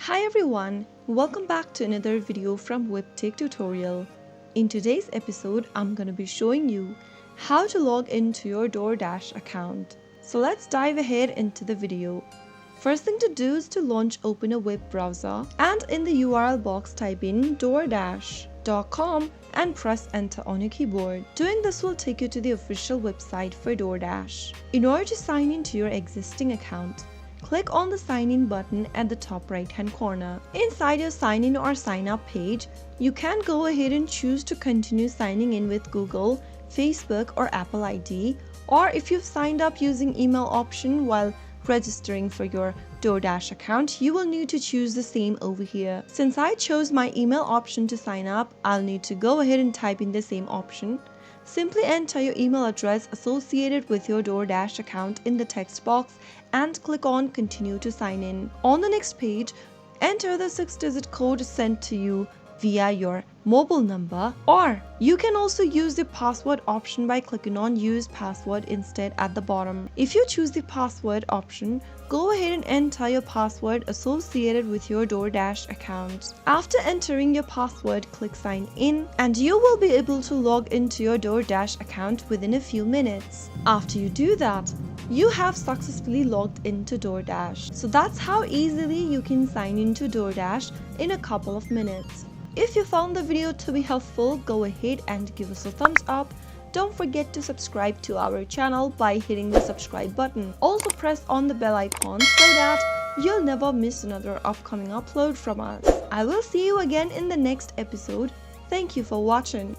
Hi everyone, welcome back to another video from Webtech Tutorial. In today's episode, I'm going to be showing you how to log into your Doordash account. So let's dive ahead into the video. First thing to do is to open a web browser and in the URL box type in doordash.com and press enter on your keyboard. Doing this will take you to the official website for Doordash. In order to sign into your existing account, click on the sign in button at the top right hand corner. Inside your sign in or sign up page, you can go ahead and choose to continue signing in with Google, Facebook or Apple ID, or if you've signed up using email option while registering for your Doordash account, you will need to choose the same over here. Since I chose my email option to sign up, I'll need to go ahead and type in the same option. Simply enter your email address associated with your Doordash account in the text box and click on continue to sign in. On the next page, enter the 6-digit code sent to you via your mobile number, or you can also use the password option by clicking on use password instead at the bottom. If you choose the password option, go ahead and enter your password associated with your Doordash account. After entering your password, click sign in and you will be able to log into your Doordash account within a few minutes. After you do that, you have successfully logged into Doordash. So that's how easily you can sign into Doordash in a couple of minutes. If you found the video to be helpful, go ahead and give us a thumbs up. Don't forget to subscribe to our channel by hitting the subscribe button. Also press on the bell icon so that you'll never miss another upcoming upload from us. I will see you again in the next episode. Thank you for watching.